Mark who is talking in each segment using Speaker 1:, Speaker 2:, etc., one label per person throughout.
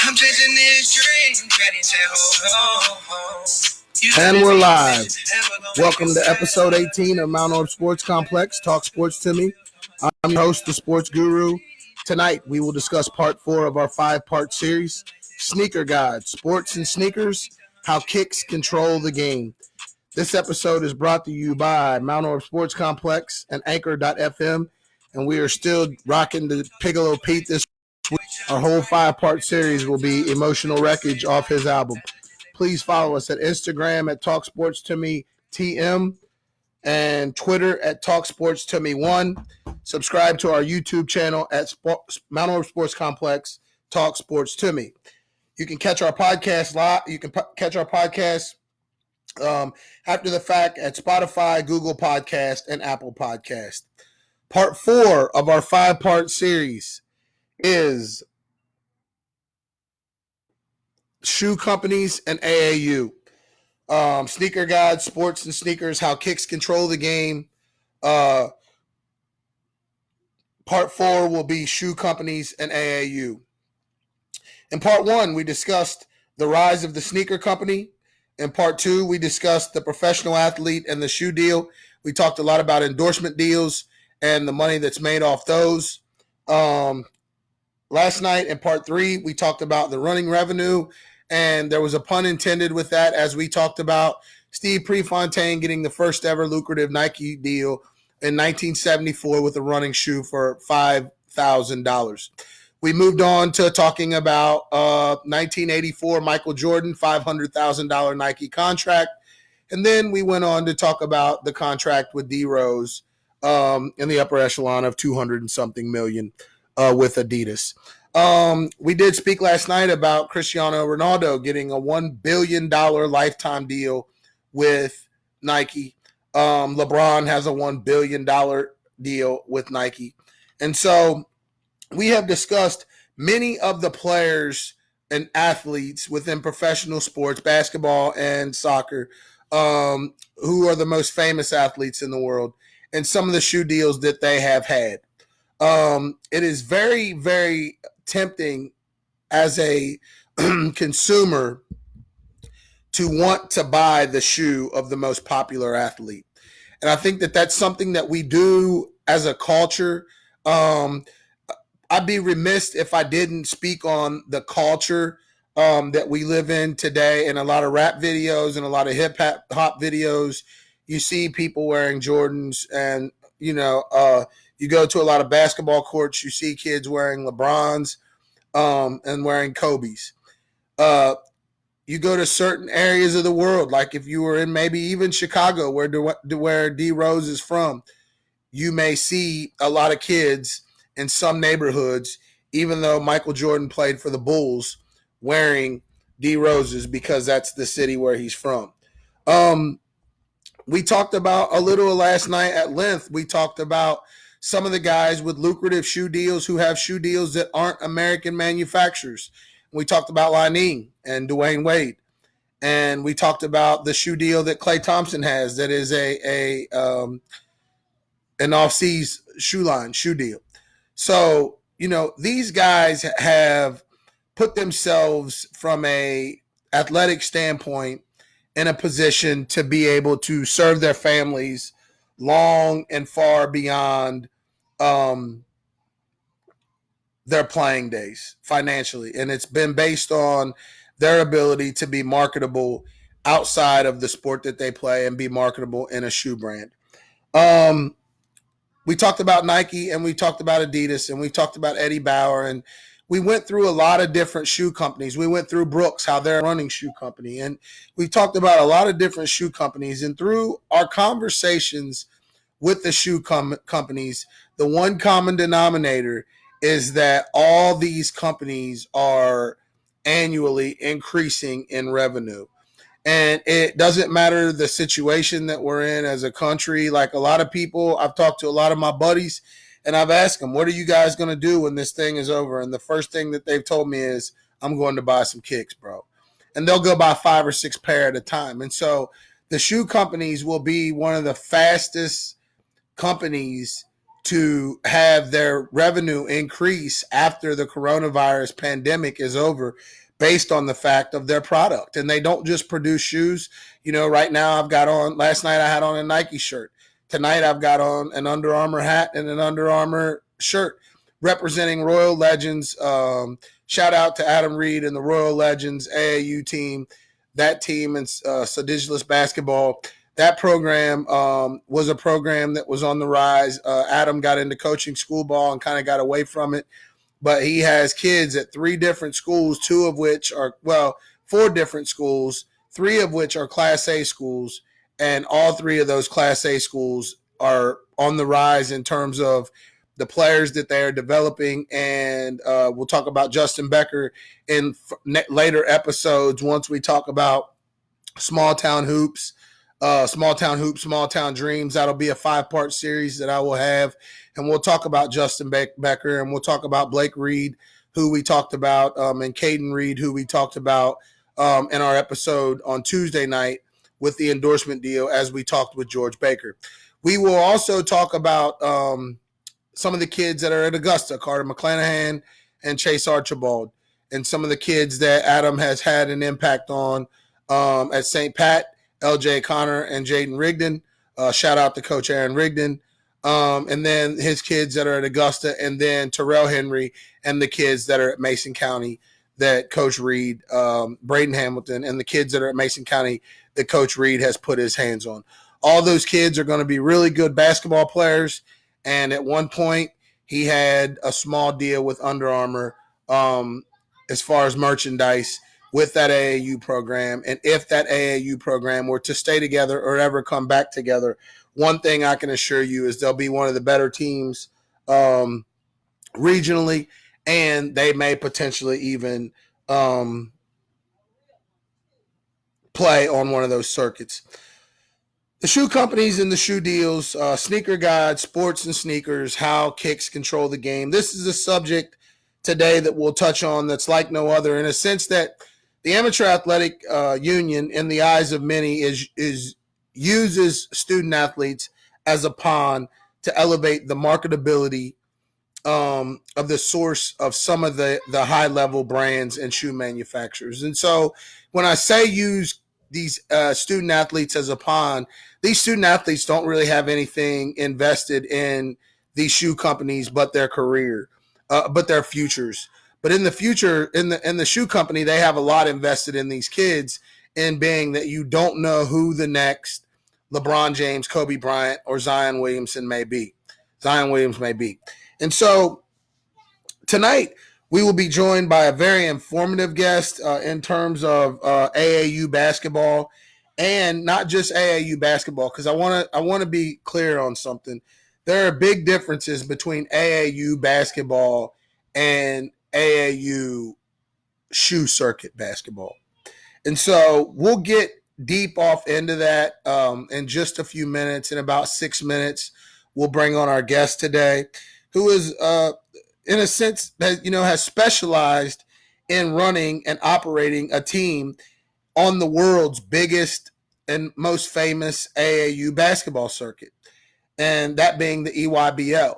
Speaker 1: I'm chasing this dream, ready to hold on.
Speaker 2: And we're live. Welcome to episode 18 of Orab Sports Complex, Talk Sports to Me. I'm your host, the Sports Guru. Tonight, we will discuss part 4 of our 5-part series, Sneaker Guide, Sports and Sneakers, How Kicks Control the Game. This episode is brought to you by Orab Sports Complex and Anchor.fm, and we are still rocking the Piccolo Pete this week. Our whole 5-part series will be Emotional Wreckage off his album. Please follow us at Instagram at Talk Sports to Me TM and Twitter at Talk Sports to Me 1. Subscribe to our YouTube channel at Orab Sports Complex Talk Sports to Me. You can catch our podcast live. You can catch our podcast after the fact at Spotify, Google Podcast, and Apple Podcast. Part 4 of our 5-part series is shoe companies and AAU. Sneaker Guide, Sports and Sneakers, How Kicks Control the Game. Part 4 will be shoe companies and AAU. In part 1, we discussed the rise of the sneaker company. In part 2, we discussed the professional athlete and the shoe deal. We talked a lot about endorsement deals and the money that's made off those. Last night in part 3, we talked about the running revenue, and there was a pun intended with that as we talked about Steve Prefontaine getting the first ever lucrative Nike deal in 1974 with a running shoe for $5,000. We moved on to talking about 1984 Michael Jordan, $500,000 Nike contract. And then we went on to talk about the contract with D Rose in the upper echelon of 200 and something million with Adidas. We did speak last night about Cristiano Ronaldo getting a $1 billion lifetime deal with Nike. LeBron has a $1 billion deal with Nike. And so we have discussed many of the players and athletes within professional sports, basketball and soccer, who are the most famous athletes in the world, and some of the shoe deals that they have had. It is very, very tempting as a consumer to want to buy the shoe of the most popular athlete. And I think that that's something that we do as a culture. I'd be remiss if I didn't speak on the culture that we live in today. In a lot of rap videos and a lot of hip hop videos, you see people wearing Jordans, and you go to a lot of basketball courts, you see kids wearing LeBrons and wearing Kobe's. You go to certain areas of the world, like if you were in maybe even Chicago, where D Rose is from, you may see a lot of kids in some neighborhoods, even though Michael Jordan played for the Bulls, wearing D Roses because that's the city where he's from. We talked about a little last night at length. We talked about some of the guys with lucrative shoe deals who have shoe deals that aren't American manufacturers. We talked about Lining and Dwayne Wade. And we talked about the shoe deal that Klay Thompson has that is an off-seas shoe deal. So, these guys have put themselves from a athletic standpoint in a position to be able to serve their families long and far beyond their playing days financially. And it's been based on their ability to be marketable outside of the sport that they play and be marketable in a shoe brand. We talked about Nike, and we talked about Adidas, and we talked about Eddie Bauer, and we went through a lot of different shoe companies. We went through Brooks, how they're a running shoe company, and we talked about a lot of different shoe companies. And through our conversations with the shoe companies, the one common denominator is that all these companies are annually increasing in revenue. And it doesn't matter the situation that we're in as a country. Like a lot of people, I've talked to a lot of my buddies, and I've asked them, what are you guys going to do when this thing is over? And the first thing that they've told me is, I'm going to buy some kicks, bro. And they'll go buy 5 or 6 pair at a time. And so the shoe companies will be one of the fastest companies to have their revenue increase after the coronavirus pandemic is over based on the fact of their product. And they don't just produce shoes. Right now last night I had on a Nike shirt. Tonight I've got on an Under Armour hat and an Under Armour shirt representing Royal Legends. Shout out to Adam Reed and the Royal Legends AAU team. That team in Sedigeless basketball. That program was a program that was on the rise. Adam got into coaching school ball and kind of got away from it. But he has kids at 3 different schools, 2 of which are, 4 different schools, 3 of which are Class A schools. And all 3 of those Class A schools are on the rise in terms of the players that they are developing. And we'll talk about Justin Becker in later episodes once we talk about small town hoops, small town dreams. That'll be a 5-part series that I will have. And we'll talk about Justin Becker, and we'll talk about Blake Reed, who we talked about, and Caden Reed, who we talked about in our episode on Tuesday night with the endorsement deal as we talked with George Baker. We will also talk about some of the kids that are at Augusta, Carter McClanahan and Chase Archibald, and some of the kids that Adam has had an impact on at St. Pat, LJ Connor and Jaden Rigdon. Shout out to Coach Aaron Rigdon. And then his kids that are at Augusta, and then Terrell Henry and the kids that are at Mason County that Coach Reed, Braden Hamilton, and the kids that are at Mason County that Coach Reed has put his hands on. All those kids are going to be really good basketball players. And at one point, he had a small deal with Under Armour as far as merchandise with that AAU program. And if that AAU program were to stay together or ever come back together, one thing I can assure you is they'll be one of the better teams regionally, and they may potentially even play on one of those circuits. The shoe companies and the shoe deals, Sneaker Guide, Sports and Sneakers, how kicks control the game. This is a subject today that we'll touch on that's like no other, in a sense that the Amateur Athletic Union, in the eyes of many, uses student athletes as a pawn to elevate the marketability of the source of some of the high-level brands and shoe manufacturers. And so when I say use these student athletes as a pawn, these student athletes don't really have anything invested in these shoe companies but their career, but their futures. But in the future, in the shoe company, they have a lot invested in these kids, in being that you don't know who the next LeBron James, Kobe Bryant, or Zion Williamson may be. And so tonight, we will be joined by a very informative guest in terms of AAU basketball, and not just AAU basketball, because I want to be clear on something. There are big differences between AAU basketball and AAU shoe circuit basketball. And so we'll get deep off into that in just a few minutes. In about 6 minutes, we'll bring on our guest today, who is in a sense, has specialized in running and operating a team on the world's biggest and most famous AAU basketball circuit, and that being the EYBL.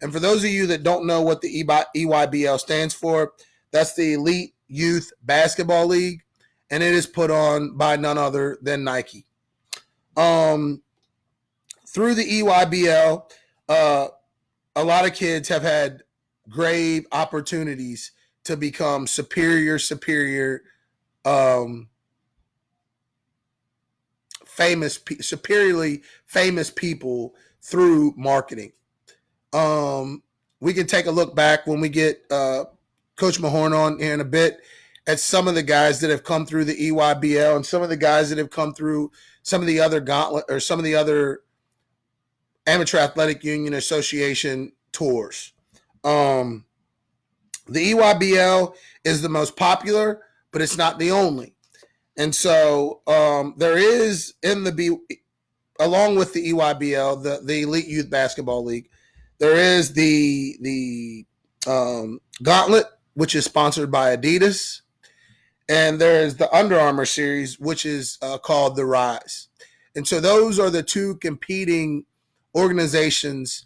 Speaker 2: And for those of you that don't know what the EYBL stands for, that's the Elite Youth Basketball League, and it is put on by none other than Nike. Through the EYBL, a lot of kids have had grave opportunities to become superiorly famous people through marketing. We can take a look back when we get Coach Mahorn on here in a bit at some of the guys that have come through the EYBL and some of the guys that have come through some of the other Gauntlet or some of the other Amateur Athletic Union Association tours. The EYBL is the most popular, but it's not the only. And so there is along with the EYBL, the Elite Youth Basketball League, there is the Gauntlet, which is sponsored by Adidas, and there's the Under Armour series, which is called the Rise. And so those are the two competing organizations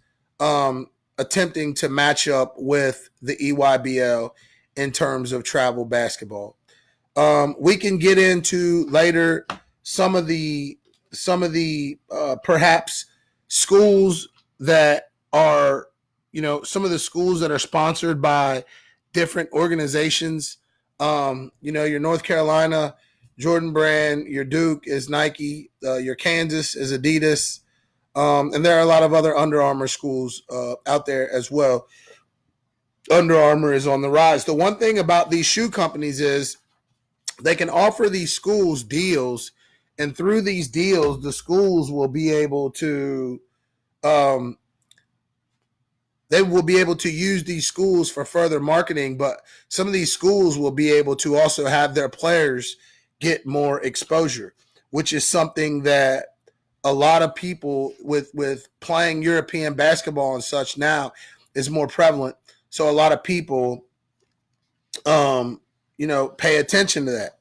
Speaker 2: attempting to match up with the EYBL in terms of travel basketball. We can get into later some of the perhaps schools that are, some of the schools that are sponsored by different organizations. Your North Carolina Jordan Brand, your Duke is Nike, your Kansas is Adidas, and there are a lot of other Under Armour schools out there as well. Under Armour is on the rise. The one thing about these shoe companies is they can offer these schools deals, and through these deals, the schools will be able to they will be able to use these schools for further marketing, but some of these schools will be able to also have their players get more exposure, which is something that a lot of people with playing European basketball and such now is more prevalent. So a lot of people, pay attention to that.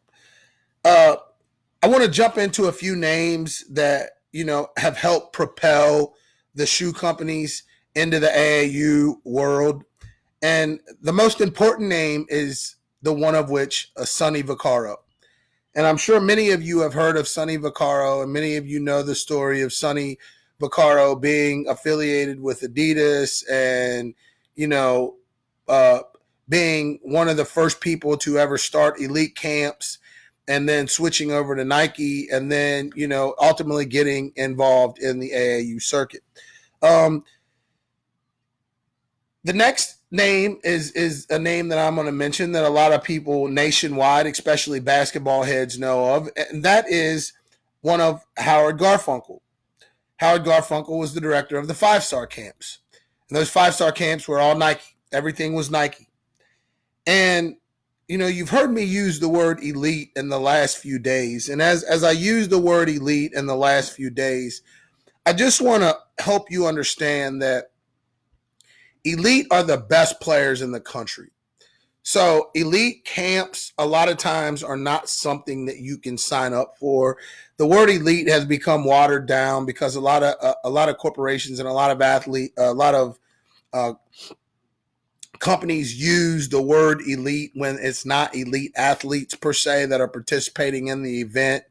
Speaker 2: I want to jump into a few names that, have helped propel the shoe companies into the AAU world. And the most important name is the one of which, Sonny Vaccaro. And I'm sure many of you have heard of Sonny Vaccaro, and many of you know the story of Sonny Vaccaro being affiliated with Adidas and, being one of the first people to ever start elite camps and then switching over to Nike and then, ultimately getting involved in the AAU circuit. The next name is a name that I'm going to mention that a lot of people nationwide, especially basketball heads, know of, and that is one of Howard Garfunkel. Howard Garfunkel was the director of the 5-star camps, and those 5-star camps were all Nike. Everything was Nike. And, you've heard me use the word elite in the last few days, and as I use the word elite in the last few days, I just want to help you understand that elite are the best players in the country. So elite camps a lot of times are not something that you can sign up for. The word elite has become watered down because a lot of corporations and a lot of companies use the word elite when it's not elite athletes per se that are participating in the event.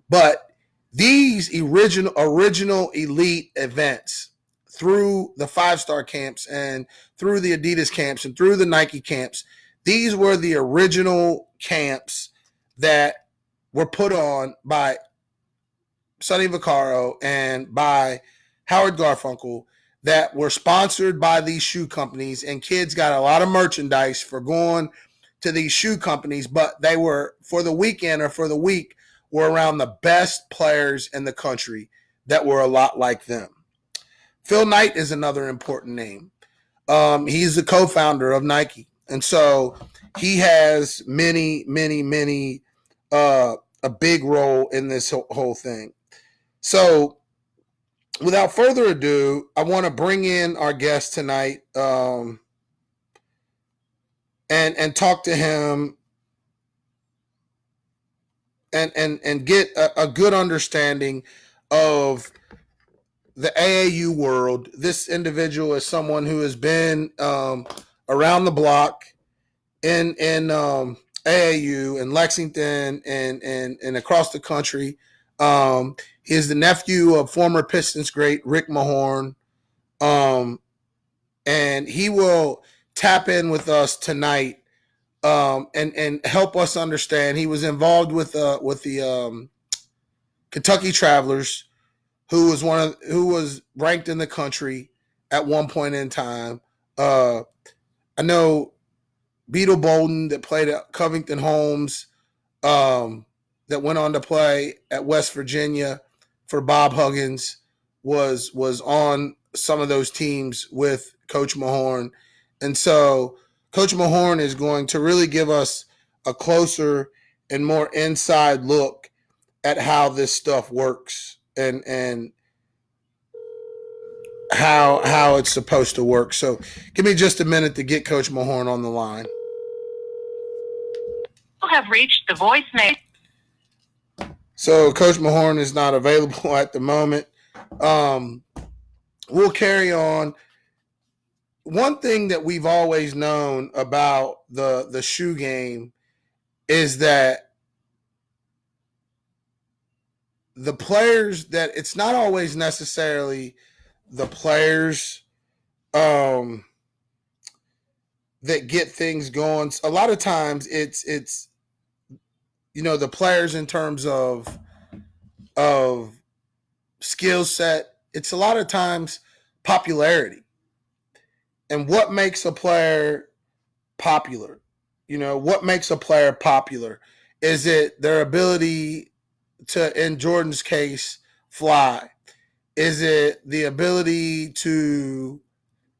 Speaker 2: But these original elite events through the 5-star camps and through the Adidas camps and through the Nike camps, these were the original camps that were put on by Sonny Vaccaro and by Howard Garfunkel that were sponsored by these shoe companies, and kids got a lot of merchandise for going to these shoe companies, but they were, for the weekend or for the week, were around the best players in the country that were a lot like them. Phil Knight is another important name. He's the co-founder of Nike. And so he has many, a big role in this whole thing. So without further ado, I want to bring in our guest tonight and talk to him and get a good understanding of the AAU world. This individual is someone who has been around the block in AAU in Lexington and across the country. He is the nephew of former Pistons great Rick Mahorn, and he will tap in with us tonight and help us understand. He was involved with the Kentucky Travelers, who was ranked in the country at one point in time. I know Beetle Bolden that played at Covington Holmes, that went on to play at West Virginia for Bob Huggins, was on some of those teams with Coach Mahorn. And so Coach Mahorn is going to really give us a closer and more inside look at how this stuff works and how it's supposed to work. So give me just a minute to get Coach Mahorn on the line.
Speaker 1: You have reached the voicemail.
Speaker 2: So Coach Mahorn is not available at the moment. We'll carry on one thing that we've always known about the shoe game is that the players, that it's not always necessarily the players that get things going. A lot of times it's the players in terms of skill set. It's a lot of times popularity. And what makes a player popular? What makes a player popular? Is it their ability to, in Jordan's case, fly? Is it the ability to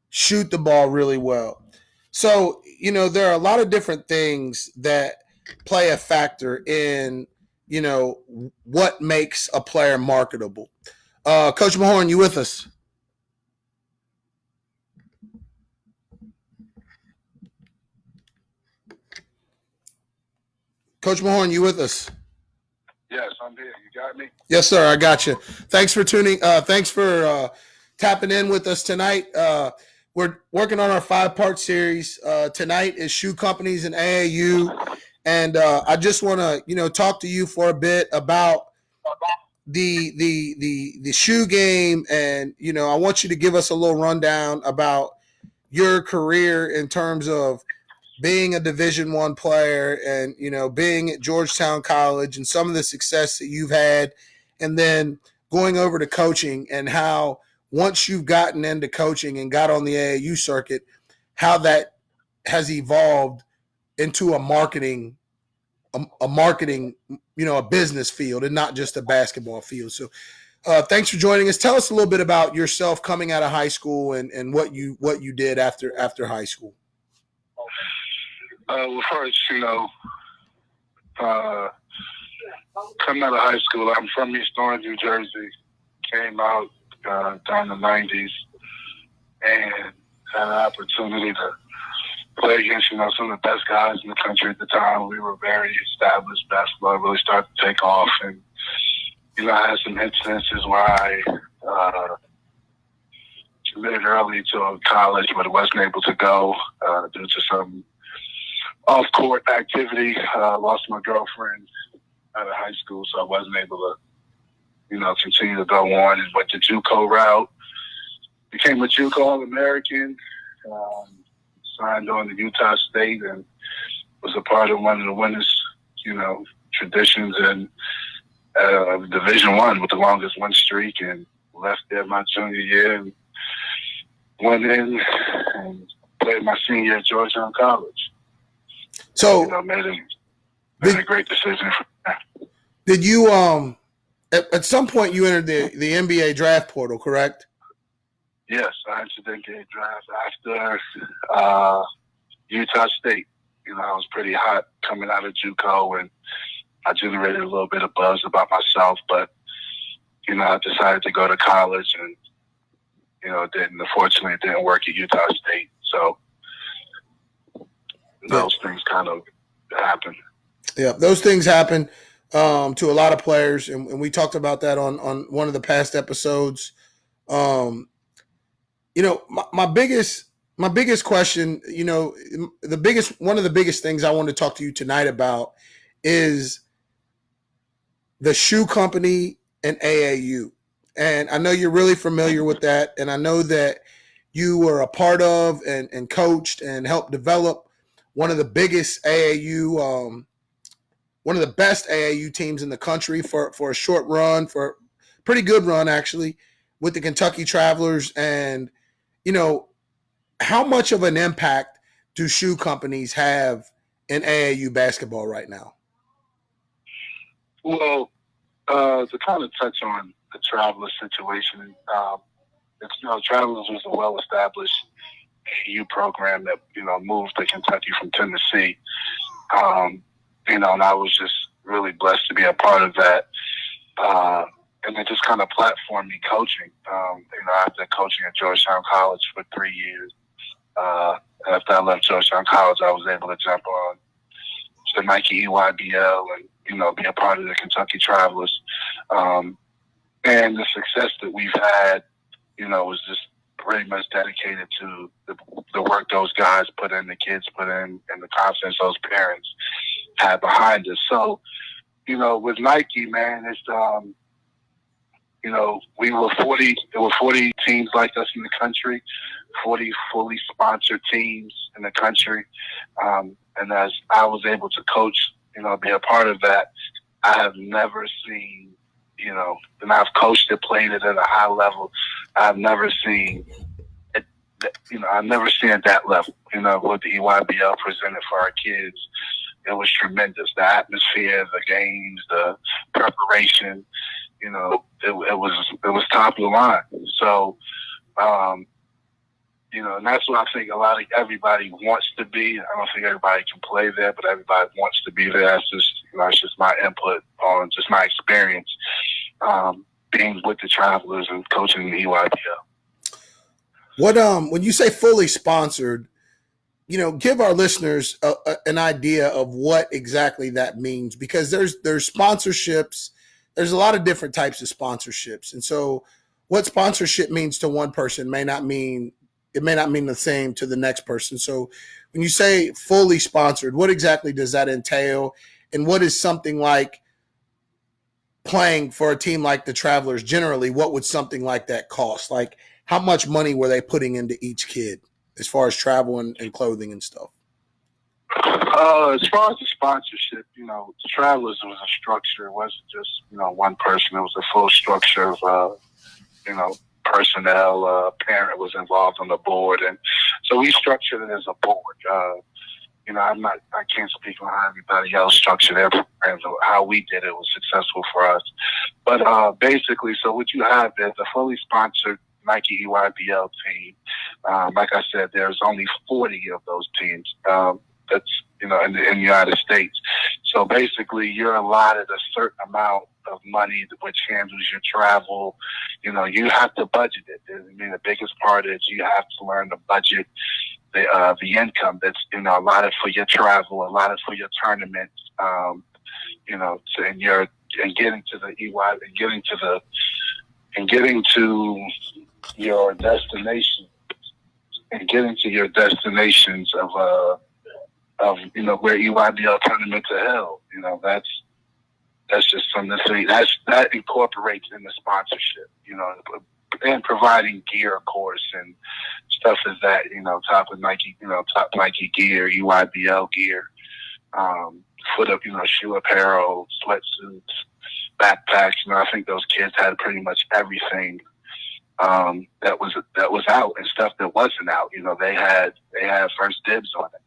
Speaker 2: shoot the ball really well? So, there are a lot of different things that play a factor in, what makes a player marketable. Coach Mahorn, you with us? Coach Mahorn, you with us?
Speaker 3: Yes, I'm here. You got me?
Speaker 2: Yes, sir. I got you. Thanks for tuning. Thanks for tapping in with us tonight. We're working on our 5-part series. Tonight is shoe companies and AAU, and I just want to talk to you for a bit about the shoe game, and I want you to give us a little rundown about your career in terms of being a Division I player and, being at Georgetown College and some of the success that you've had, and then going over to coaching, and how once you've gotten into coaching and got on the AAU circuit, how that has evolved into a marketing, a business field and not just a basketball field. So thanks for joining us. Tell us a little bit about yourself coming out of high school and what you did after high school.
Speaker 3: Well, first, coming out of high school, I'm from East Orange, New Jersey. Came out during the 90s and had an opportunity to play against, some of the best guys in the country at the time. We were very established. Basketball really started to take off. And, I had some instances where I committed early to college, but wasn't able to go due to some off-court activity. Lost my girlfriend out of high school, so I wasn't able to, continue to go on, and went the JUCO route. Became a JUCO All-American, signed on to Utah State, and was a part of one of the winners, traditions in Division I with the longest win streak, and left there my junior year and went in and played my senior year at Georgetown College.
Speaker 2: So,
Speaker 3: made a great decision.
Speaker 2: Did you at some point you entered the NBA draft portal, correct?
Speaker 3: Yes, I entered the NBA draft after Utah State. I was pretty hot coming out of JUCO, and I generated a little bit of buzz about myself, but I decided to go to college, and unfortunately it didn't work at Utah State. So those things kind of happen.
Speaker 2: Yeah, those things happen to a lot of players, and we talked about that on one of the past episodes. My biggest question, one of the biggest things I want to talk to you tonight about is the shoe company and AAU. And I know you're really familiar with that, and I know that you were a part of and coached and helped develop one of the biggest AAU, one of the best AAU teams in the country for a short run, for a pretty good run actually, with the Kentucky Travelers. And, how much of an impact do shoe companies have in AAU basketball right now?
Speaker 3: Well, to kind of touch on the Travelers situation, Travelers was a well-established AAU program that, moved to Kentucky from Tennessee. And I was just really blessed to be a part of that. And it just kind of platformed me coaching. After coaching at Georgetown College for 3 years, after I left Georgetown College, I was able to jump on the Nike EYBL and, be a part of the Kentucky Travelers. And the success that we've had, was just pretty much dedicated to the work those guys put in, the kids put in, and the confidence those parents had behind us. So, with Nike, man, it's there were 40 teams like us in the country, 40 fully sponsored teams in the country. And as I was able to coach, be a part of that, I have never seen, and I've coached it, played it at a high level. I've never seen it, I've never seen it that level, what the EYBL presented for our kids. It was tremendous. The atmosphere, the games, the preparation, it was top of the line. So, and that's what I think everybody wants to be. I don't think everybody can play there, but everybody wants to be there. That's just my input on just my experience, being with the Travelers and coaching the EYBL.
Speaker 2: What, when you say fully sponsored, give our listeners an idea of what exactly that means, because there's sponsorships. There's a lot of different types of sponsorships. And so what sponsorship means to one person may not mean the same to the next person. So when you say fully sponsored, what exactly does that entail? And what is something like playing for a team like the Travelers generally? What would something like that cost? Like, how much money were they putting into each kid as far as travel and clothing and stuff?
Speaker 3: As far as the sponsorship, the Travelers was a structure. It wasn't just, one person. It was a full structure of, personnel. Parent was involved on the board. And so we structured it as a board. I can't speak on how everybody else structured their programs or how we did it was successful for us. But basically, so what you have is a fully sponsored Nike EYBL team. Like I said, there's only 40 of those teams. That's, in the United States. So basically, you're allotted a certain amount of money which handles your travel. You have to budget it. The biggest part is you have to learn to budget the income that's, allotted for your travel, allotted for your tournaments, and getting to the EY and getting to your destination and getting to your destinations of where EYBL tournaments are held. That's just something to say. That incorporates in the sponsorship, and providing gear, of course, and stuff is that, top Nike gear, EYBL gear, shoe apparel, sweatsuits, backpacks. I think those kids had pretty much everything that was out, and stuff that wasn't out. They had first dibs on it.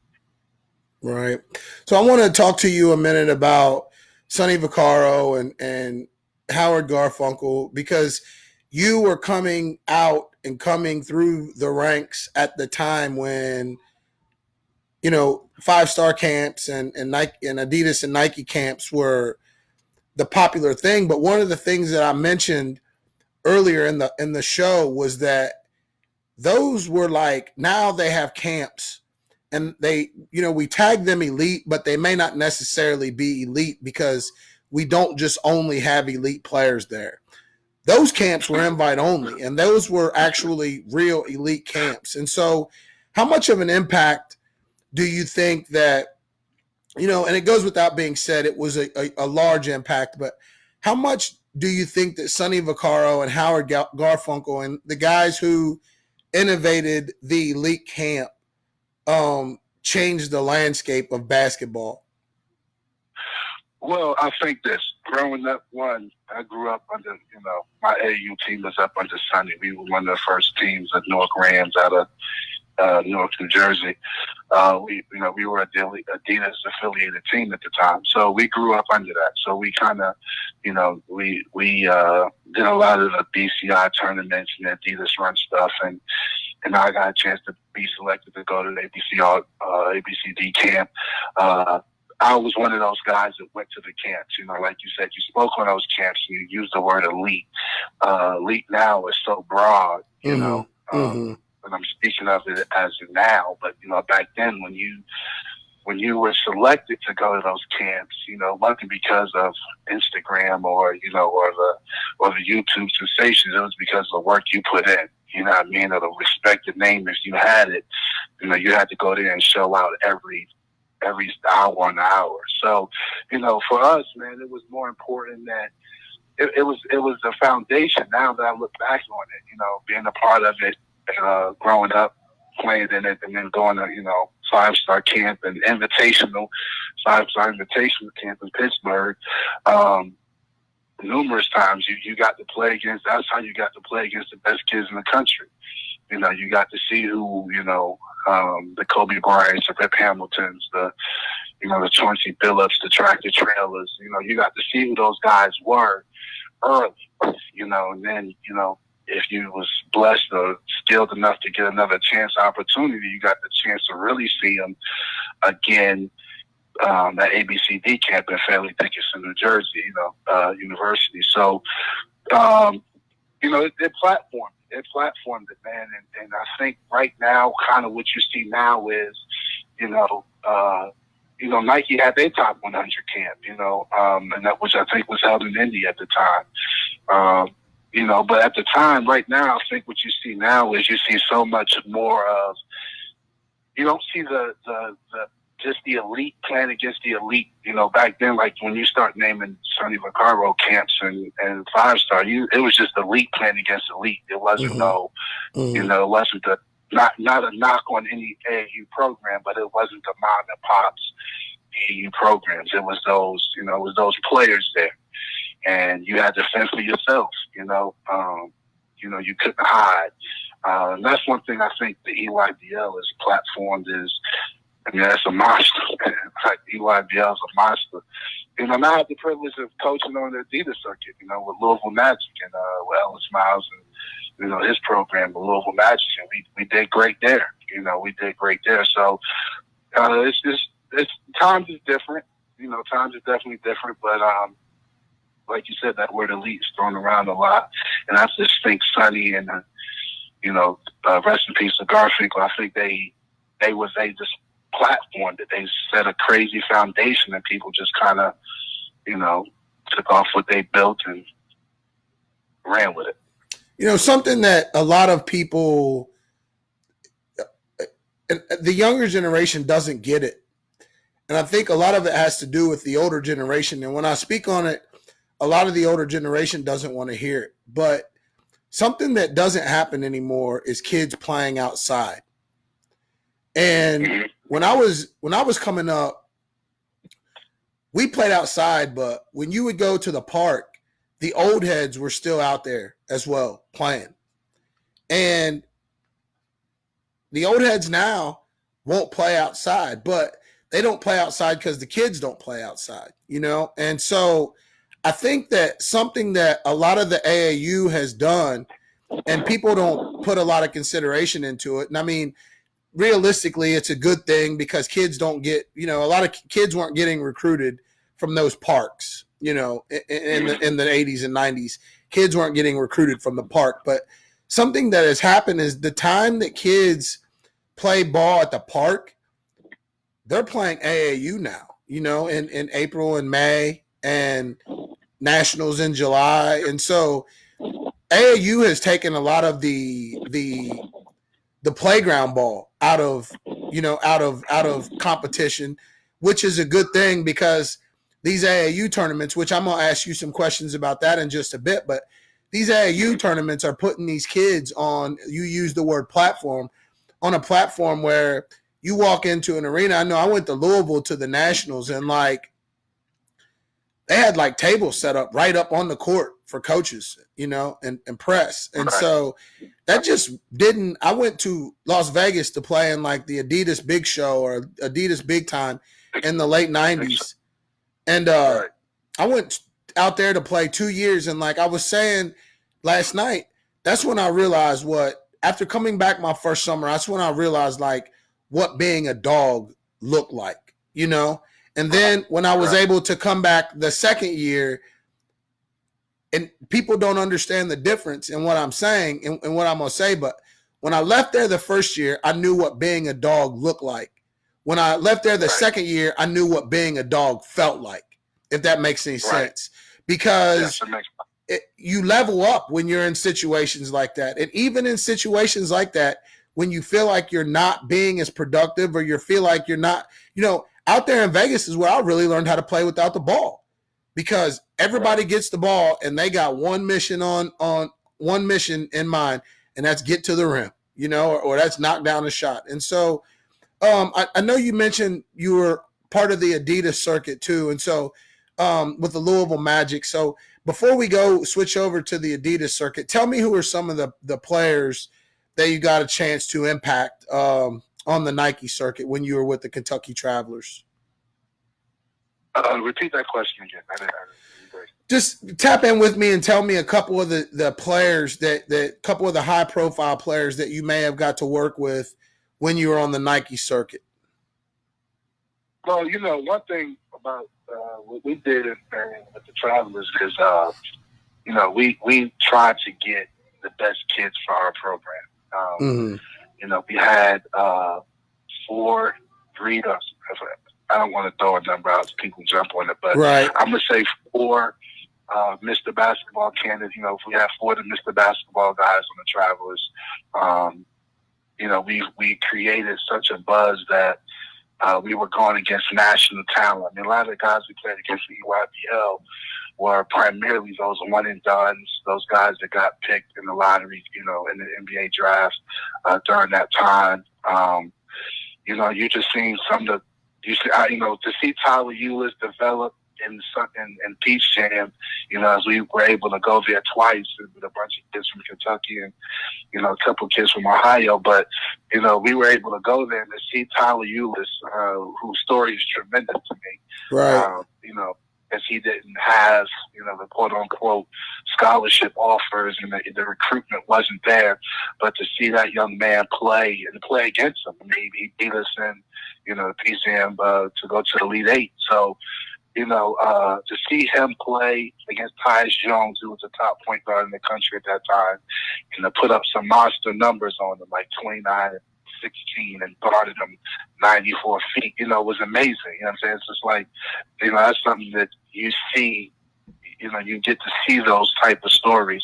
Speaker 2: Right. So I want to talk to you a minute about Sonny Vaccaro and Howard Garfunkel, because you were coming out and coming through the ranks at the time when, 5-star camps and Nike and Adidas and Nike camps were the popular thing. But one of the things that I mentioned earlier in the show was that those were like, now they have camps. And they, we tag them elite, but they may not necessarily be elite because we don't just only have elite players there. Those camps were invite only, and those were actually real elite camps. And so how much of an impact do you think that, and it goes without being said, it was a large impact, but how much do you think that Sonny Vaccaro and Howard Garfunkel and the guys who innovated the elite camp changed the landscape of basketball?
Speaker 3: Well, I think this. Growing up, I grew up under, my AAU team was up under Sonny. We were one of the first teams at Newark Rams out of Newark, New Jersey. We were a Adidas affiliated team at the time, so we grew up under that. So we kind of, we did a lot of the BCI tournaments and Adidas run stuff, and I got a chance to be selected to go to the ABCD camp. I was one of those guys that went to the camps. Like you said, you spoke on those camps. You used the word elite. Elite now is so broad, and I'm speaking of it as of now. But back then, when you were selected to go to those camps, it wasn't because of Instagram or the YouTube sensations. It was because of the work you put in. you know what I mean, or the respected name if you had it. You know, you had to go there and show out every hour on the hour. So, you know, for us, man, it was more important that it was the foundation. Now that I look back on it, you know, being a part of it, growing up, playing in it, and then going to, you know, 5-star camp and invitational 5-star invitational camp in Pittsburgh. Numerous times you got to play against. That's how you got to play against the best kids in the country. You know, you got to see who, you know, the Kobe Bryants, the Rip Hamiltons, the Chauncey Billups, the Tractor Trailers. You know, you got to see who those guys were early. You know, and then, you know, if you was blessed or skilled enough to get another opportunity, you got the chance to really see them again. At ABCD camp in Fairleigh Dickinson, New Jersey, you know, university. So, you know, it platformed it, man. And I think right now, kind of what you see now is, you know, Nike had their top 100 camp, you know, and that, which I think was held in Indy at the time. You know, but at the time, right now, I think what you see now is you see so much more of, you don't see the just the elite playing against the elite. You know, back then, like when you start naming Sonny Vaccaro camps and 5-star, it was just elite playing against elite. It wasn't you know, it wasn't not a knock on any AAU program, but it wasn't the mom and pops AAU programs. It was those, you know, it was those players there, and you had to fend for yourself. You know, you couldn't hide. And that's one thing I think the EYBL is platformed is. I mean, that's a monster, man. Like, EYBL is a monster. You know, and I had the privilege of coaching on the Adidas circuit, you know, with Louisville Magic and with Ellis Miles and, you know, his program with Louisville Magic. And we did great there. You know, we did great there. So it's times is different. You know, times is definitely different. But like you said, that word elite is thrown around a lot. And I just think Sonny and, you know, rest in peace to Garfunkel, I think they just platform that they set a crazy foundation and people just kind of, you know, took off what they built and ran with it.
Speaker 2: You know, something that a lot of people, the younger generation doesn't get it. And I think a lot of it has to do with the older generation. And when I speak on it, a lot of the older generation doesn't want to hear it. But something that doesn't happen anymore is kids playing outside. And when I was coming up, we played outside, but when you would go to the park, the old heads were still out there as well playing. And the old heads now won't play outside, but they don't play outside because the kids don't play outside, you know? And so I think that something that a lot of the AAU has done, and people don't put a lot of consideration into it. And I mean, realistically, it's a good thing because kids don't get, you know, a lot of kids weren't getting recruited from those parks, you know, in the 80s and 90s. Kids weren't getting recruited from the park. But something that has happened is the time that kids play ball at the park, they're playing AAU now, you know, in April and May and nationals in July. And so AAU has taken a lot of the playground ball out of competition, which is a good thing because these AAU tournaments, which I'm going to ask you some questions about that in just a bit, but these AAU tournaments are putting these kids on, you use the word platform, on a platform where you walk into an arena. I know I went to Louisville to the nationals and like they had like tables set up right up on the court for coaches, you know, and press. And so that just didn't – I went to Las Vegas to play in like the Adidas Big Show or Adidas Big Time in the late 90s. And I went out there to play 2 years. And like I was saying last night, that's when I realized after coming back my first summer, that's when I realized like what being a dog looked like, you know. And then when I was able to come back the second year, and people don't understand the difference in what I'm saying and what I'm going to say, but when I left there the first year, I knew what being a dog looked like. When I left there the second year, I knew what being a dog felt like, if that makes any sense. Because you level up when you're in situations like that. And even in situations like that, when you feel like you're not being as productive or you feel like you're not, out there in Vegas is where I really learned how to play without the ball, because everybody gets the ball and they got one mission on one mission in mind, and that's get to the rim, or that's knock down a shot. And so I know you mentioned you were part of the Adidas circuit too. And so with the Louisville Magic. So before we go switch over to the Adidas circuit, tell me who are some of the players that you got a chance to impact on the Nike circuit when you were with the Kentucky Travelers.
Speaker 3: Repeat that question again. I didn't
Speaker 2: just tap in with me and tell me a couple of the players that couple of the high profile players that you may have got to work with when you were on the Nike circuit.
Speaker 3: Well, one thing about what we did with the Travelers is, we tried to get the best kids for our program. We had 4 breeders. I don't want to throw a number out so people jump on it, but I'm going to say 4 Mr. Basketball candidates. If we have 4 of the Mr. Basketball guys on the Travelers, we created such a buzz that we were going against national talent. I mean, a lot of the guys we played against the EYBL were primarily those one and dones, those guys that got picked in the lottery, in the NBA draft during that time. You just seen some of to see Tyler Eulis develop in Peach Jam, as we were able to go there twice with a bunch of kids from Kentucky and, a couple of kids from Ohio. But, we were able to go there and to see Tyler Eulis, whose story is tremendous to me.
Speaker 2: Right.
Speaker 3: As he didn't have, the quote-unquote scholarship offers and the recruitment wasn't there. But to see that young man play and play against him, I mean, he beat us in, the PCM to go to the Elite 8. So, to see him play against Tyus Jones, who was the top point guard in the country at that time, and to put up some monster numbers on him, like 29 and 16, and guarded him 94 feet, was amazing. You know what I'm saying? It's just like, that's something that you see, you get to see those type of stories.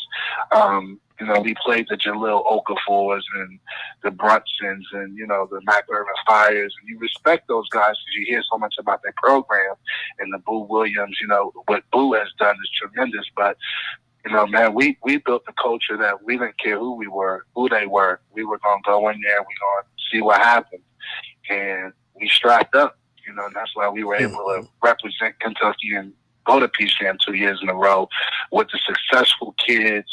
Speaker 3: We played the Jalil Okafors and the Brunsons and, the Mac Irvin Fires. And you respect those guys because you hear so much about their program. And the Boo Williams, what Boo has done is tremendous. But, man, we built the culture that we didn't care who they were. We were going to go in there. We're going to see what happened. And we strapped up, and that's why we were able to represent Kentucky and go to Peach Jam 2 years in a row with the successful kids,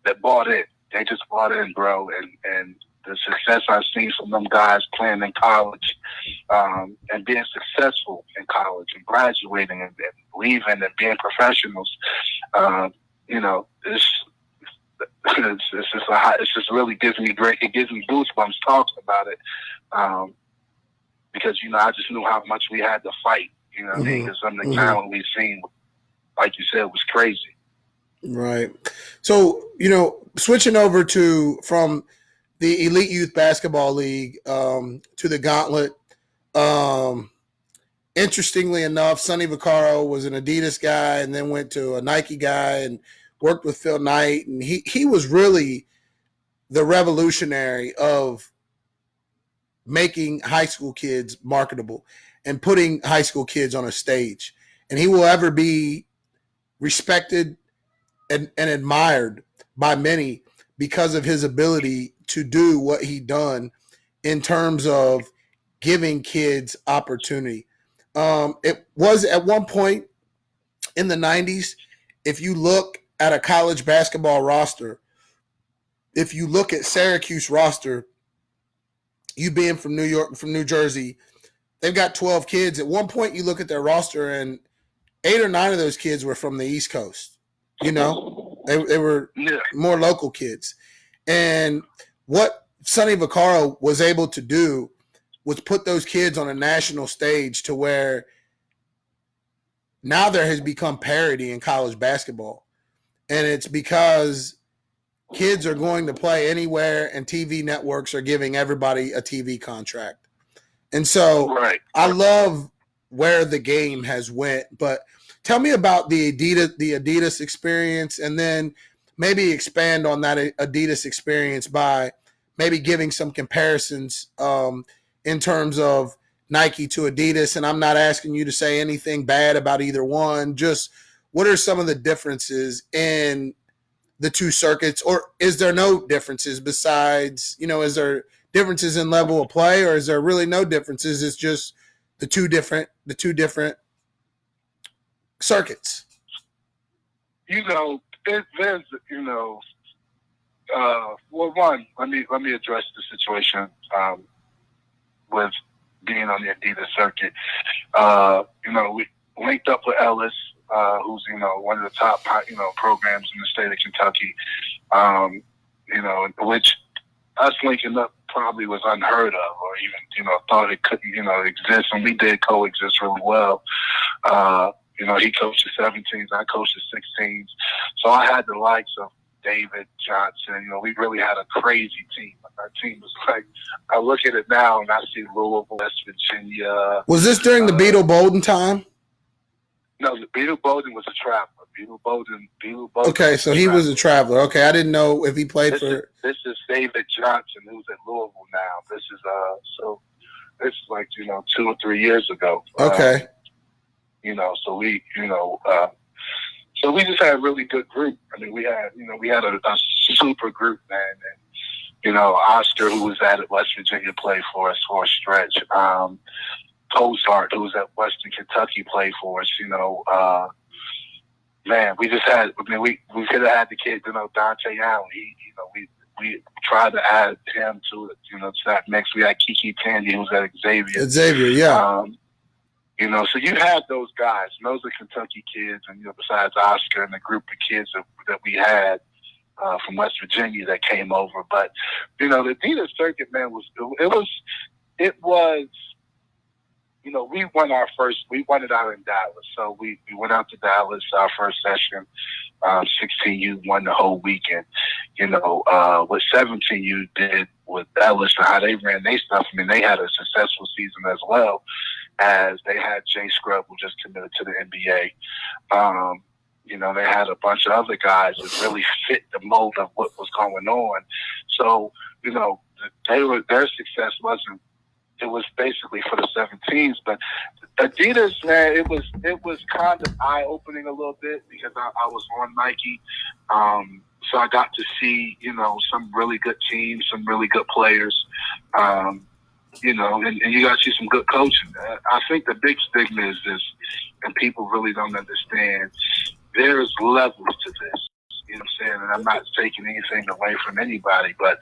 Speaker 3: that bought in. They just bought in, bro. And the success I've seen from them guys playing in college, and being successful in college and graduating and leaving and being professionals, it's just really gives me it gives me goosebumps talking about it. Because, I just knew how much we had to fight, because some of the talent we've seen, like you said, was crazy.
Speaker 2: Right. So, switching over from the Elite Youth Basketball League to the Guanlet. Interestingly enough, Sonny Vaccaro was an Adidas guy and then went to a Nike guy and worked with Phil Knight. And he was really the revolutionary of making high school kids marketable and putting high school kids on a stage. And he will ever be respected and admired by many because of his ability to do what he done in terms of giving kids opportunity. It was at one point in the 90s, if you look at a college basketball roster, if you look at Syracuse roster, you being from New York, from New Jersey, they've got 12 kids. At one point, you look at their roster, and 8 or 9 of those kids were from the East Coast. They were more local kids. And what Sonny Vaccaro was able to do was put those kids on a national stage to where now there has become parity in college basketball. And it's because kids are going to play anywhere and TV networks are giving everybody a TV contract. And so I love where the game has went. But tell me about the Adidas experience, and then maybe expand on that Adidas experience by maybe giving some comparisons in terms of Nike to Adidas. And I'm not asking you to say anything bad about either one. Just what are some of the differences in the two circuits, or is there no differences besides, is there differences in level of play, or is there really no differences? It's just the two different circuits.
Speaker 3: There's well, one, let me address the situation with being on the Adidas circuit. We linked up with Ellis, who's one of the top programs in the state of Kentucky. Which us linking up probably was unheard of, or even thought it couldn't exist, and we did coexist really well. He coached the 17s, I coached the 16s, so I had the likes of David Johnson. We really had a crazy team. Our team was I look at it now and I see Louisville, West Virginia.
Speaker 2: Was this during the Beetle Bolden time?
Speaker 3: No, the Beetle Bolden was a traveler. Beetle Bolden.
Speaker 2: Okay, so he was a traveler. Okay, I didn't know if he played
Speaker 3: This is David Johnson, who's at Louisville now. This is 2 or 3 years ago.
Speaker 2: Okay.
Speaker 3: So we just had a really good group. I mean, we had a super group, man. And, Oscar, who was at West Virginia, played for us for a stretch. Cozart, who was at Western Kentucky, played for us. We just had. We could have had the kid, Dante Allen. We tried to add him to that mix. We had Kiki Tandy, who was at Xavier.
Speaker 2: Xavier, yeah.
Speaker 3: So you had those guys, and those are Kentucky kids, and besides Oscar and the group of kids that we had from West Virginia that came over. But the Adidas circuit, man, we won it out in Dallas. So we went out to Dallas, our first session. 16U won the whole weekend. What 17U did with Dallas and how they ran their stuff, they had a successful season as well, as they had Jay Scrub, who just committed to the NBA. They had a bunch of other guys that really fit the mold of what was going on. So, their success it was basically for the 17s, but Adidas, man, it was kind of eye-opening a little bit because I was on Nike. So I got to see, some really good teams, some really good players, and you got to see some good coaching. I think the big stigma is this, and people really don't understand, there's levels to this. You know what I'm saying? And I'm not taking anything away from anybody, but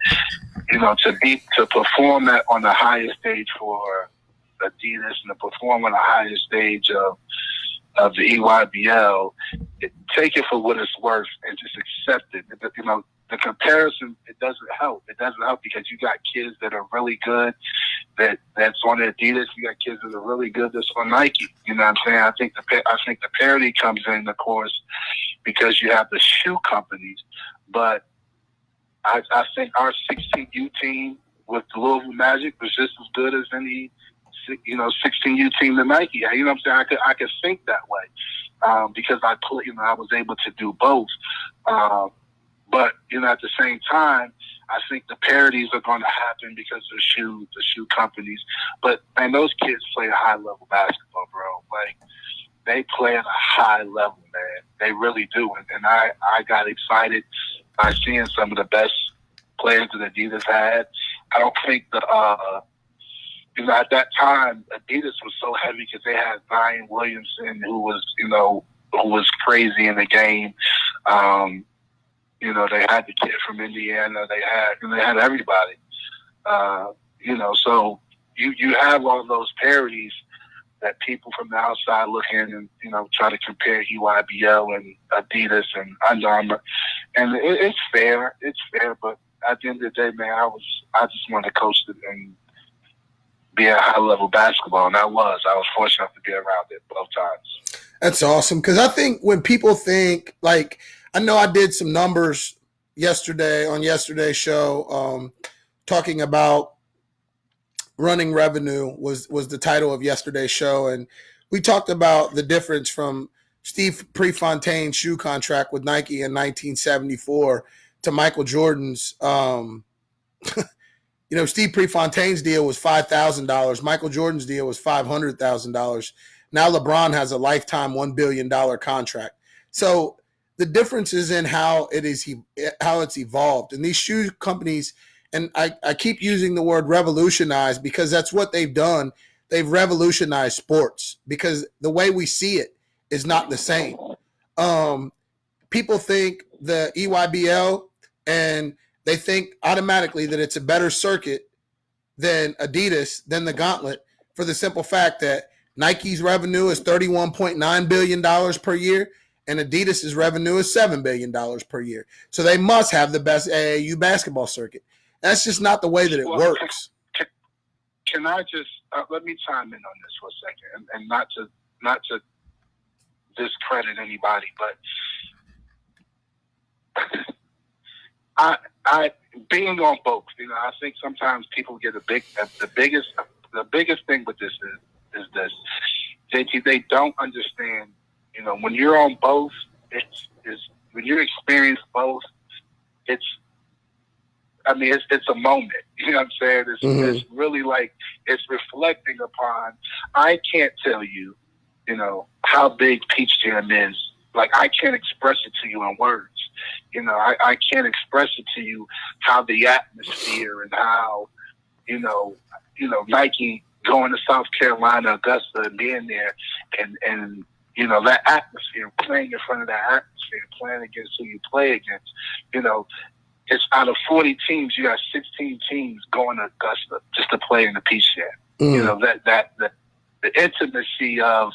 Speaker 3: to perform that on the highest stage for Adidas and to perform on the highest stage of the EYBL, take it for what it's worth and just accept it. The comparison, it doesn't help. It doesn't help because you got kids that are really good that's on Adidas. You got kids that are really good that's on Nike. You know what I'm saying? I think the parity comes in, of course, because you have the shoe companies. But I think our 16U team with the Louisville Magic was just as good as any 16U team to Nike. You know what I'm saying? I could think that way because I was able to do both. But at the same time, I think the parities are going to happen because of the shoe companies. But man, those kids play high level basketball, bro. Like they play at a high level, man. They really do. And I got excited by seeing some of the best players that Adidas had. I don't think at that time Adidas was so heavy because they had Zion Williamson, who was crazy in the game. They had the kid from Indiana. They had everybody. So you have all those parities that people from the outside look in and try to compare EYBL and Adidas and Under Armour, and it's fair. It's fair, but at the end of the day, man, I just wanted to coach it and be at high level basketball, and I was fortunate enough to be around it both times.
Speaker 2: That's awesome, because I think when people think, like, I know I did some numbers yesterday on yesterday's show, talking about running revenue was the title of yesterday's show, and we talked about the difference from Steve Prefontaine's shoe contract with Nike in 1974 to Michael Jordan's. Steve Prefontaine's deal was $5,000. Michael Jordan's deal was $500,000. Now LeBron has a lifetime $1 billion contract. So the difference is in how it's evolved. And these shoe companies, and I keep using the word revolutionize because that's what they've done. They've revolutionized sports because the way we see it is not the same. People think the EYBL and they think automatically that it's a better circuit than Adidas, than the Guanlet, for the simple fact that Nike's revenue is $31.9 billion per year and Adidas's revenue is $7 billion per year. So they must have the best AAU basketball circuit. That's just not the way that it works.
Speaker 3: Can I just let me chime in on this for a second, and not to discredit anybody, but I being on both, I think sometimes people get the biggest thing with this is this. They don't understand, when you're on both, it's when you experience both, it's a moment. You know what I'm saying? It's really like, it's reflecting upon, I can't tell you, how big Peach Jam is. Like, I can't express it to you in words. I can't express it to you how the atmosphere and how, Nike going to South Carolina, Augusta, and being there and that atmosphere, playing in front of that atmosphere, playing against who you play against, it's out of 40 teams, you got 16 teams going to Augusta just to play in the Peach Jam. The intimacy of,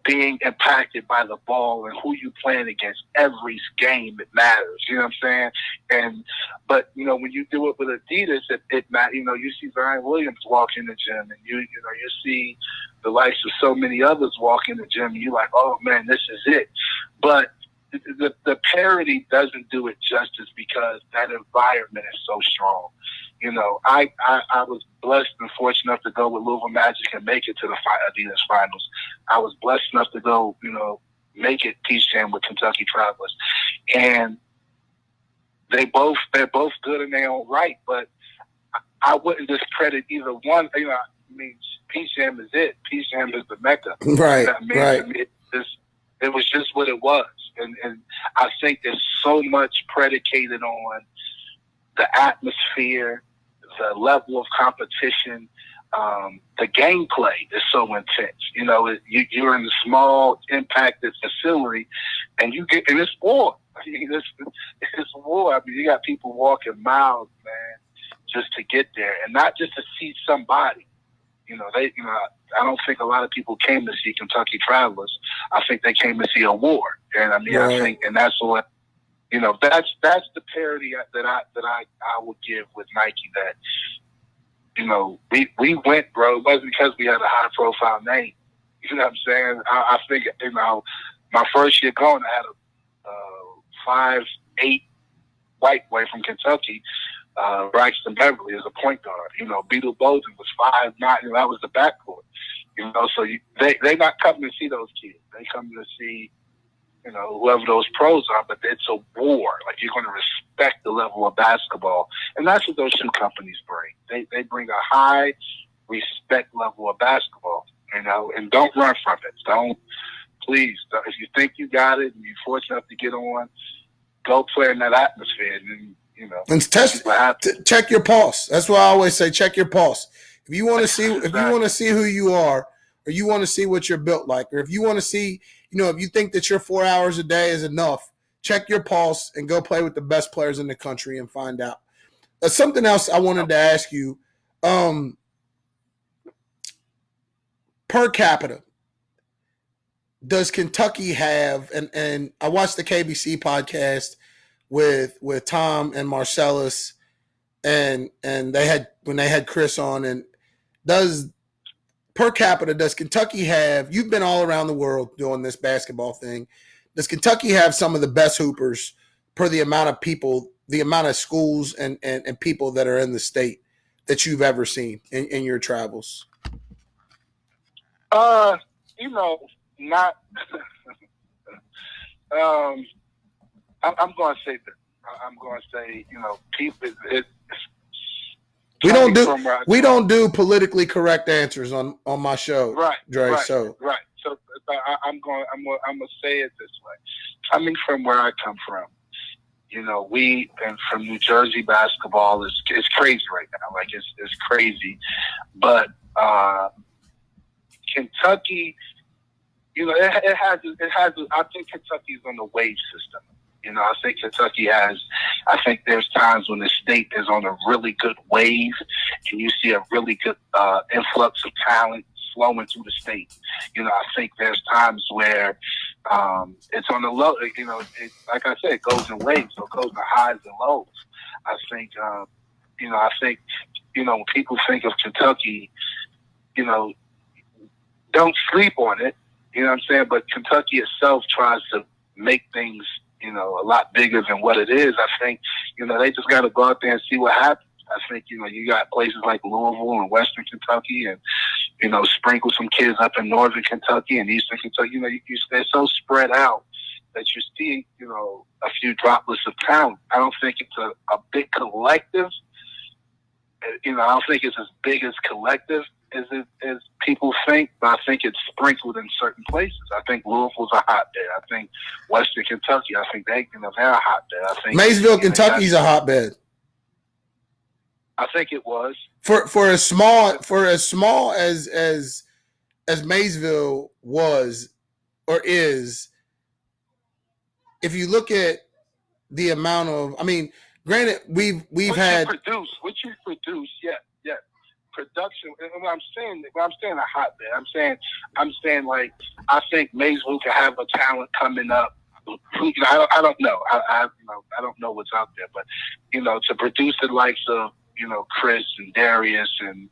Speaker 3: being impacted by the ball and who you playing against every game, it matters. You know what I'm saying? But when you do it with Adidas, it matters. You see Zion Williams walk in the gym, and you see the likes of so many others walk in the gym, and you're like, oh man, this is it. But the parity doesn't do it justice because that environment is so strong. I was blessed and fortunate enough to go with Louisville Magic and make it to the Adidas Finals. I was blessed enough to go, make it Peach Jam with Kentucky Travelers. And they're both good in their own right, but I wouldn't discredit either one. Peach Jam is it. Peach Jam is the Mecca.
Speaker 2: Right, right.
Speaker 3: It was just what it was. And I think there's so much predicated on the atmosphere, the level of competition, the gameplay is so intense. You're in a small, impacted facility, and it's war. It's war. You got people walking miles, man, just to get there, and not just to see somebody. I don't think a lot of people came to see Kentucky Travelers. I think they came to see a war, and I think, and that's what. That's the parity that I would give with Nike. That we went, bro. It wasn't because we had a high profile name. You know what I'm saying? I think my first year going, I had a 5'8" white boy from Kentucky, Braxton Beverly, as a point guard. Beetle Bolden was 5'9". That was the backcourt. So they not coming to see those kids. They coming to see. Whoever those pros are, but it's a war. Like, you're going to respect the level of basketball. And that's what those shoe companies bring. They bring a high respect level of basketball, and don't run from it. Please, if you think you got it and you're fortunate enough to get on, go play in that atmosphere. And
Speaker 2: check your pulse. That's why I always say, check your pulse. If you want to see who you are, or you want to see what you're built like, or if you want to see, if you think that your 4 hours a day is enough, check your pulse and go play with the best players in the country and find out. Something else I wanted to ask you, per capita, does Kentucky have, and I watched the KBC podcast with Tom and Marcellus, and when they had Chris on, and per capita, does Kentucky have, you've been all around the world doing this basketball thing, does Kentucky have some of the best hoopers per the amount of people, the amount of schools and people that are in the state that you've ever seen in your travels?
Speaker 3: not. I'm going to say that. I'm going to say, people.
Speaker 2: We don't do politically correct answers on my show,
Speaker 3: right,
Speaker 2: Dre.
Speaker 3: Right.
Speaker 2: So
Speaker 3: I'm gonna say it this way. Coming from where I come from, we and from New Jersey basketball is crazy right now. Like it's crazy, but Kentucky, it has. I think Kentucky's on the wave system. I think Kentucky has. I think there's times when the state is on a really good wave, and you see a really good influx of talent flowing through the state. I think there's times where it's on the low. Like I said, it goes in waves, so it goes in highs and lows. I think. When people think of Kentucky, don't sleep on it. You know what I'm saying? But Kentucky itself tries to make things, a lot bigger than what it is. I think, they just got to go out there and see what happens. I think, you got places like Louisville and Western Kentucky and, sprinkle some kids up in Northern Kentucky and Eastern Kentucky. They're so spread out that you see, a few droplets of talent. I don't think it's a big collective. I don't think it's as big as collective as people think, but I think it's sprinkled in certain places. I think Louisville's a hotbed. I think Western Kentucky, I think they're a hotbed. I think
Speaker 2: Maysville, Kentucky's a hotbed.
Speaker 3: I think it was
Speaker 2: for as small as Maysville was or is. If you look at the amount of, granted, we've had
Speaker 3: what you produce, yeah. Production. And when I'm saying a hotbed, I'm saying like I think Maysville can have a talent coming up. I don't know. I don't know what's out there, but to produce the likes of Chris and Darius and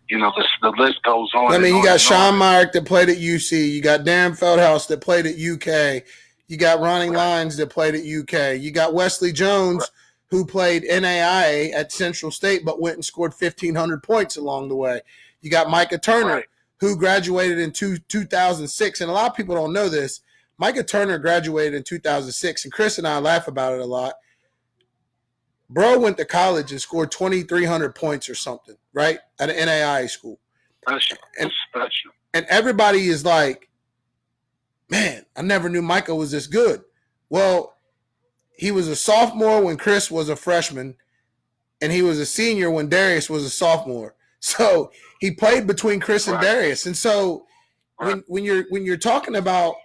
Speaker 3: the list goes on.
Speaker 2: You got Sean Myrick that played at UC. You got Darren Feldhouse that played at UK. You got Ronnie Lyons that played at UK. You got Wesley Jones, who played NAIA at Central State but went and scored 1,500 points along the way. You got Micah Turner, who graduated in 2006. And a lot of people don't know this. Micah Turner graduated in 2006, and Chris and I laugh about it a lot. Bro went to college and scored 2,300 points or something, right, at an NAIA school. And everybody is like, man, I never knew Micah was this good. Well, he was a sophomore when Chris was a freshman, and he was a senior when Darius was a sophomore. So he played between Chris and Darius. And so when you're talking about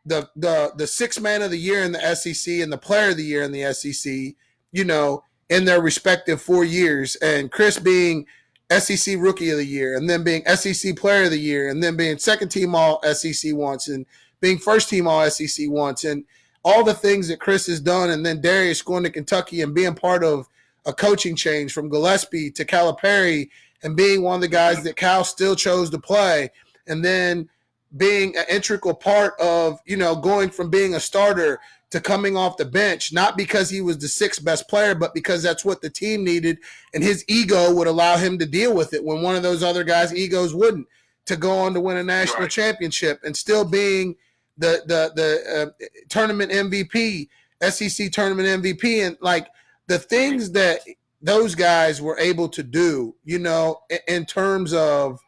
Speaker 2: the sixth man of the year in the SEC and the player of the year in the SEC, in their respective 4 years, and Chris being SEC Rookie of the Year, and then being SEC Player of the Year, and then being second team All SEC once, and being first team All SEC once, and all the things that Chris has done, and then Darius going to Kentucky and being part of a coaching change from Gillespie to Calipari and being one of the guys that Cal still chose to play, and then being an integral part of, going from being a starter to coming off the bench, not because he was the sixth best player, but because that's what the team needed, and his ego would allow him to deal with it when one of those other guys' egos wouldn't, to go on to win a national championship and still being the tournament MVP, SEC tournament MVP, and like the things that those guys were able to do, in terms of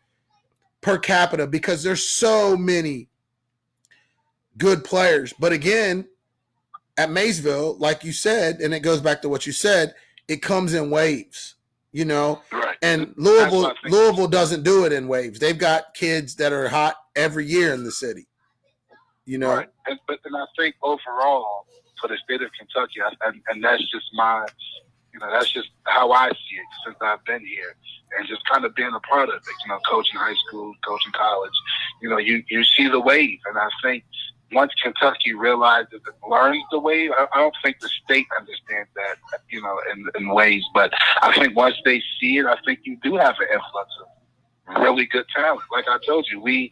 Speaker 2: per capita, because there's so many good players. But again, at Maysville, like you said, and it goes back to what you said, it comes in waves, and Louisville doesn't do it in waves. They've got kids that are hot every year in the city.
Speaker 3: Right. But then I think overall for the state of Kentucky, and that's just that's just how I see it since I've been here, and just kind of being a part of it. Coaching high school, coaching college, you see the wave, and I think once Kentucky realizes and learns the wave, I don't think the state understands that, in ways, but I think once they see it, I think you do have an influx of really good talent. Like I told you, we.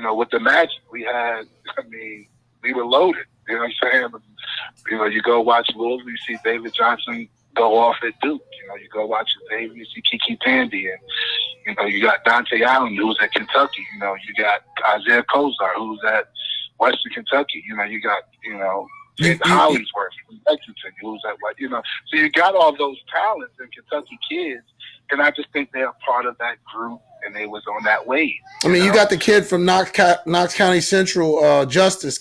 Speaker 3: With the Magic, we were loaded. You know what I'm saying? You go watch Louisville, you see David Johnson go off at Duke. You go watch Xavier, you see Kiki Tandy. And, You know, you got Dante Allen, who's at Kentucky. You know, you got Isaiah Kozar, who's at Western Kentucky. You know, you got, Hollingsworth from Lexington, who's at, so you got all those talents in Kentucky kids, and I just think they're part of that group, and they was on that wave.
Speaker 2: You got the kid from Knox County Central,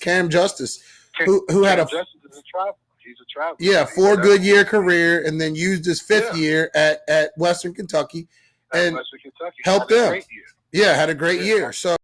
Speaker 2: Cam Justice, who had
Speaker 3: Justice is a traveler. He's a traveler.
Speaker 2: Yeah, 4-good-year career, and then used his 5th year at Western Kentucky, and
Speaker 3: Western Kentucky
Speaker 2: helped them. Yeah, had a great year. So